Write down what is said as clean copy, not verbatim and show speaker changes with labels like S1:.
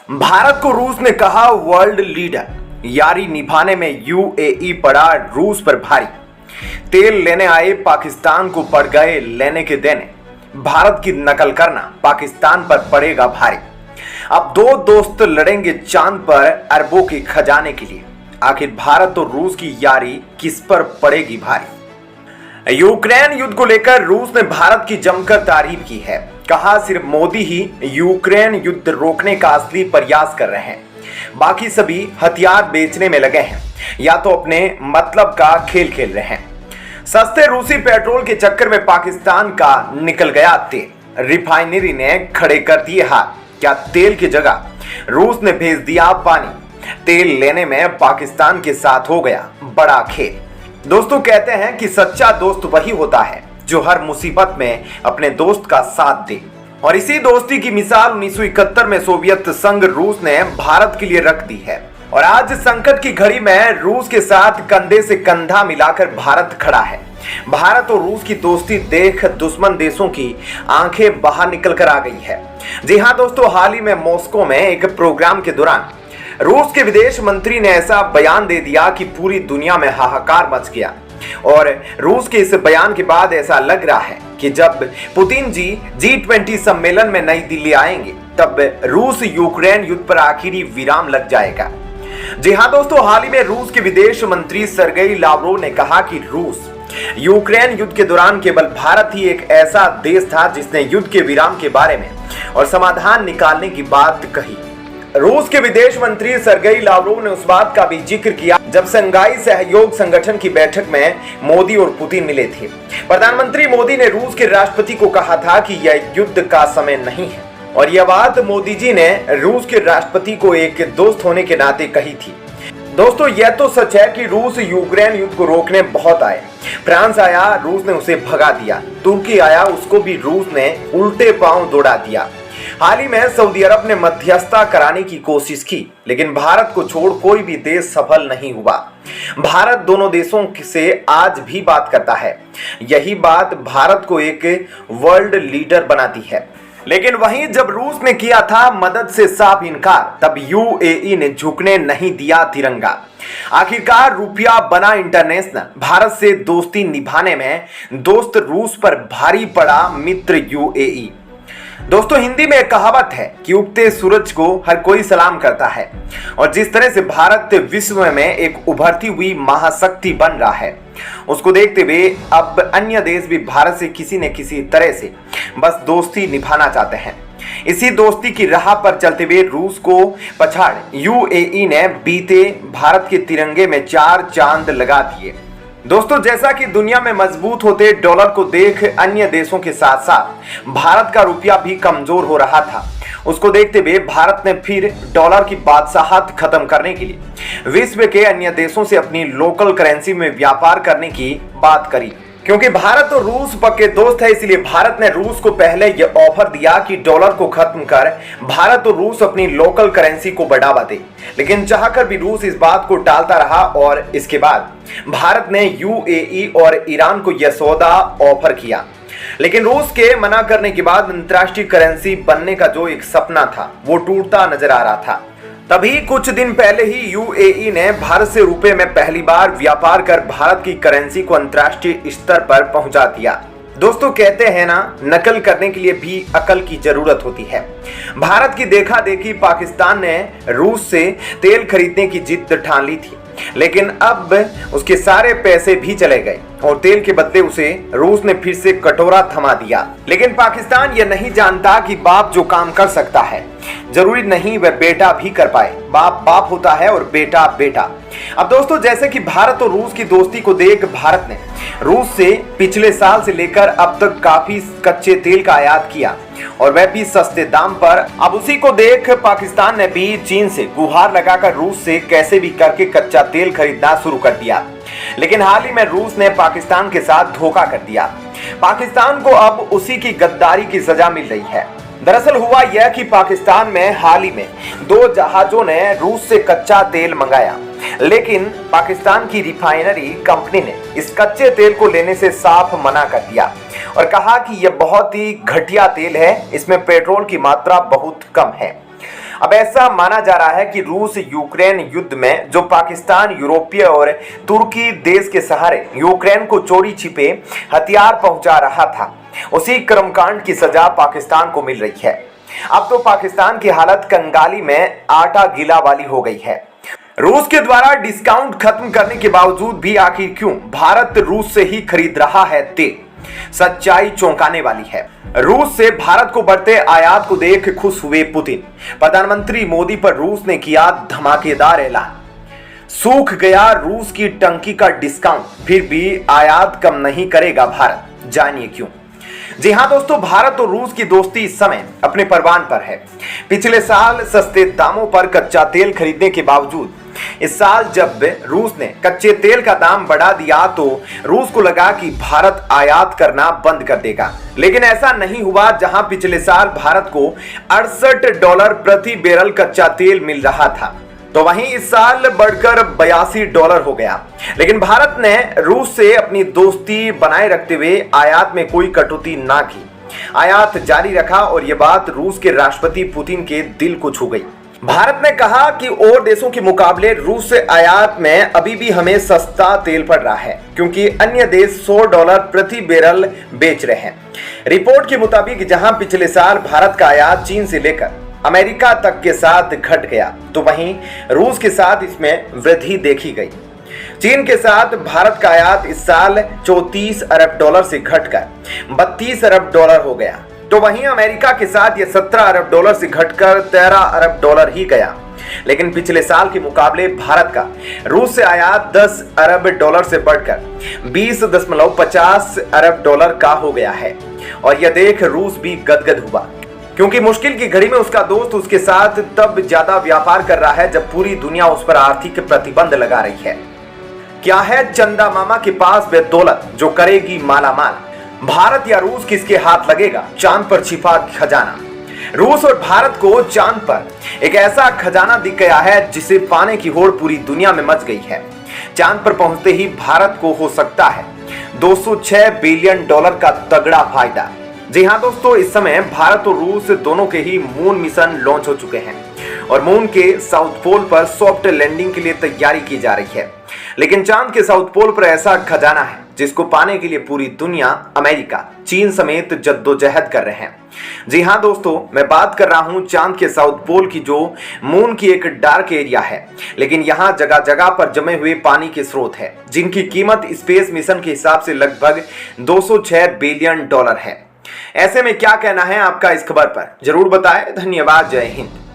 S1: भारत को रूस ने कहा वर्ल्ड लीडर। यारी निभाने में यूएई पड़ा रूस पर भारी। तेल लेने आए पाकिस्तान को पड़ गए लेने के देने। भारत की नकल करना पाकिस्तान पर पड़ेगा भारी। अब दो दोस्त लड़ेंगे चांद पर अरबों के खजाने के लिए। आखिर भारत और रूस की यारी किस पर पड़ेगी भारी। यूक्रेन युद्ध को लेकर रूस ने भारत की जमकर तारीफ की है। कहा सिर्फ मोदी ही यूक्रेन युद्ध रोकने का असली प्रयास कर रहे हैं, बाकी सभी हथियार बेचने में लगे हैं या तो अपने मतलब का खेल खेल रहे हैं। सस्ते रूसी पेट्रोल के चक्कर में पाकिस्तान का निकल गया तेल। रिफाइनरी ने खड़े कर दिए हाथ। क्या तेल की जगह रूस ने भेज दिया पानी। तेल लेने में पाकिस्तान के साथ हो गया बड़ा खेल। दोस्तों कहते हैं कि सच्चा दोस्त वही होता है जो हर मुसीबत में अपने दोस्त का साथ दे, और इसी दोस्ती की मिसाल 1971 में सोवियत संघ रूस ने भारत के लिए रख दी है। और आज संकट की घड़ी में रूस के साथ कंधे से कंधा मिलाकर भारत खड़ा है। भारत और रूस की दोस्ती देख दुश्मन देशों की आंखें बाहर निकल कर आ गई है। जी हाँ दोस्तों, हाल ही में मॉस्को में एक प्रोग्राम के दौरान रूस के विदेश मंत्री ने ऐसा बयान दे दिया कि पूरी दुनिया में हाहाकार मच गया। और रूस के इस बयान के बाद ऐसा लग रहा है कि जब पुतिन जी G20 सम्मेलन में नई दिल्ली आएंगे तब रूस यूक्रेन युद्ध पर आखिरी विराम लग जाएगा। जी हां दोस्तों, हाल ही में रूस के विदेश मंत्री सर्गेई लावरोव ने कहा कि रूस यूक्रेन युद्ध के दौरान केवल भारत ही एक ऐसा देश था जिसने युद्ध के विराम के बारे में और समाधान निकालने की बात कही। रूस के विदेश मंत्री सर्गेई लावरोव ने उस बात का भी जिक्र किया जब शंघाई सहयोग संगठन की बैठक में मोदी और पुतिन मिले थे। प्रधानमंत्री मोदी ने रूस के राष्ट्रपति को कहा था कि यह युद्ध का समय नहीं है, और यह बात मोदी जी ने रूस के राष्ट्रपति को एक दोस्त होने के नाते कही थी। दोस्तों यह तो सच है कि रूस यूक्रेन युद्ध को रोकने बहुत आए। फ्रांस आया, रूस ने उसे भगा दिया। तुर्की आया, उसको भी रूस ने उल्टे पांव दौड़ा दिया। हाल ही में सऊदी अरब ने मध्यस्थता कराने की कोशिश की, लेकिन भारत को छोड़ कोई भी देश सफल नहीं हुआ। भारत दोनों देशों से आज भी बात करता है। यही बात भारत को एक वर्ल्ड लीडर बनाती है। लेकिन वहीं जब रूस ने किया था मदद से साफ इनकार, तब यूएई ने झुकने नहीं दिया तिरंगा। आखिरकार रुपया बना इंटरनेशनल। भारत से दोस्ती निभाने में दोस्त रूस पर भारी पड़ा मित्र यूएई। दोस्तों हिंदी में एक कहावत है कि उगते सूरज को हर कोई सलाम करता है, और जिस तरह से भारत विश्व में एक उभरती हुई महाशक्ति बन रहा है, उसको देखते हुए अब अन्य देश भी भारत से किसी न किसी तरह से बस दोस्ती निभाना चाहते हैं। इसी दोस्ती की राह पर चलते हुए रूस को पछाड़ यूएई ने बीते भारत के तिरंगे में 4 चांद लगा दिए। दोस्तों जैसा कि दुनिया में मजबूत होते डॉलर को देख अन्य देशों के साथ साथ भारत का रुपया भी कमजोर हो रहा था, उसको देखते हुए भारत ने फिर डॉलर की बादशाहत खत्म करने के लिए विश्व के अन्य देशों से अपनी लोकल करेंसी में व्यापार करने की बात करी। क्योंकि भारत और रूस पक्के दोस्त है, इसलिए भारत ने रूस को पहले यह ऑफर दिया कि डॉलर को खत्म कर भारत और रूस अपनी लोकल करेंसी को बढ़ावा दे। लेकिन चाहकर भी रूस इस बात को टालता रहा, और इसके बाद भारत ने यूएई और ईरान को यह सौदा ऑफर किया। लेकिन रूस के मना करने के बाद अंतर्राष्ट्रीय करेंसी बनने का जो एक सपना था वो टूटता नजर आ रहा था। तभी कुछ दिन पहले ही यूएई ने भारत से रुपए में पहली बार व्यापार कर भारत की करेंसी को अंतर्राष्ट्रीय स्तर पर पहुंचा दिया। दोस्तों कहते हैं ना, नकल करने के लिए भी अकल की जरूरत होती है। भारत की देखा देखी पाकिस्तान ने रूस से तेल खरीदने की जिद ठान ली थी, लेकिन अब उसके सारे पैसे भी चले गए और तेल के बदले उसे रूस ने फिर से कटोरा थमा दिया। लेकिन पाकिस्तान यह नहीं जानता कि बाप जो काम कर सकता है जरूरी नहीं वह बेटा भी कर पाए। बाप बाप होता है और बेटा बेटा। अब दोस्तों जैसे कि भारत और रूस की दोस्ती को देख भारत ने रूस से पिछले साल से लेकर अब तक काफी कच्चे तेल का आयात किया, और वह भी सस्ते दाम पर। अब उसी को देख पाकिस्तान ने भी चीन से गुहार लगाकर रूस से कैसे भी करके कच्चा तेल खरीदना शुरू कर दिया। लेकिन हाल ही में रूस ने पाकिस्तान के साथ धोखा कर दिया। पाकिस्तान को अब उसी की गद्दारी की सजा मिल रही है। दरअसल हुआ यह कि पाकिस्तान में हाल ही में 2 जहाजों ने रूस से कच्चा तेल मंगाया, लेकिन पाकिस्तान की रिफाइनरी कंपनी ने इस कच्चे तेल को लेने से साफ मना कर दिया और कहा कि यह बहुत ही घटिया तेल है, इसमें पेट्रोल की मात्रा बहुत कम है। अब ऐसा माना जा रहा है कि रूस यूक्रेन युद्ध में जो पाकिस्तान यूरोपीय और तुर्की देश के सहारे यूक्रेन को चोरी छिपे हथियार पहुंचा रहा था, उसी कर्मकांड की सजा पाकिस्तान को मिल रही है। अब तो पाकिस्तान की हालत कंगाली में आटा गीला वाली हो गई है। रूस के द्वारा डिस्काउंट खत्म करने के बावजूद भी आखिर क्यों भारत रूस से ही खरीद रहा है तेल? सच्चाई चौंकाने वाली है। रूस से भारत को बढ़ते आयात को देख खुश हुए पुतिन। प्रधानमंत्री मोदी पर रूस ने किया धमाकेदार ऐलान। सूख गया रूस की टंकी का डिस्काउंट, फिर भी आयात कम नहीं करेगा भारत। जानिए क्यों। जी हां दोस्तों, भारत और रूस की दोस्ती इस समय अपने परवान पर है। पिछले साल सस्ते दामों पर कच्चा तेल खरीदने के बावजूद इस साल जब रूस ने कच्चे तेल का दाम बढ़ा दिया तो रूस को लगा कि भारत आयात करना बंद कर देगा, लेकिन ऐसा नहीं हुआ। जहां पिछले साल भारत को $68 प्रति बैरल कच्चा तेल मिल रहा था, तो वहीं इस साल बढ़कर $82 हो गया। लेकिन भारत ने रूस से अपनी दोस्ती बनाए रखते हुए आयात में कोई कटौती ना की, आयात जारी रखा और यह बात रूस के राष्ट्रपति पुतिन के दिल को छू गई। भारत ने कहा कि और देशों के मुकाबले रूस से आयात में अभी भी हमें सस्ता तेल पड़ रहा है, क्योंकि अन्य देश $100 प्रति बैरल बेच रहे हैं। रिपोर्ट के मुताबिक जहां पिछले साल भारत का आयात चीन से लेकर अमेरिका तक के साथ घट गया, तो वहीं रूस के साथ इसमें वृद्धि देखी गई। चीन के साथ भारत का आयात इस साल $34 अरब से घटकर $32 अरब हो गया, तो वहीं अमेरिका के साथ यह $17 अरब से घटकर $13 अरब ही गया। लेकिन पिछले साल के मुकाबले भारत का रूस से आयात $10 अरब से बढ़कर $20.50 अरब का हो गया है। और यह देख रूस भी गदगद हुआ, क्योंकि मुश्किल की घड़ी में उसका दोस्त उसके साथ तब ज्यादा व्यापार कर रहा है जब पूरी दुनिया उस पर आर्थिक प्रतिबंध लगा रही है। क्या है चंदा मामा के पास वे दौलत जो करेगी मालामाल? भारत या रूस किसके हाथ लगेगा चांद पर छिपा खजाना? रूस और भारत को चांद पर एक ऐसा खजाना दिख गया है जिसे पाने की होड़ पूरी दुनिया में मच गई है। चांद पर पहुंचते ही भारत को हो सकता है $206 बिलियन का तगड़ा फायदा। जी हां दोस्तों, इस समय भारत और रूस दोनों के ही मून मिशन लॉन्च हो चुके हैं और मून के साउथ पोल पर सॉफ्ट लैंडिंग के लिए तैयारी की जा रही है। लेकिन चांद के साउथ पोल पर ऐसा खजाना है जिसको पाने के लिए पूरी दुनिया, अमेरिका, चीन समेत जद्दोजहद कर रहे हैं। जी हां दोस्तों, मैं बात कर रहा हूं चांद के साउथ पोल की, जो मून की एक डार्क एरिया है, लेकिन यहां जगह जगह पर जमे हुए पानी के स्रोत है, जिनकी कीमत स्पेस मिशन के हिसाब से लगभग $206 बिलियन है। ऐसे में क्या कहना है आपका इस खबर पर? जरूर बताएं। धन्यवाद। जय हिंद।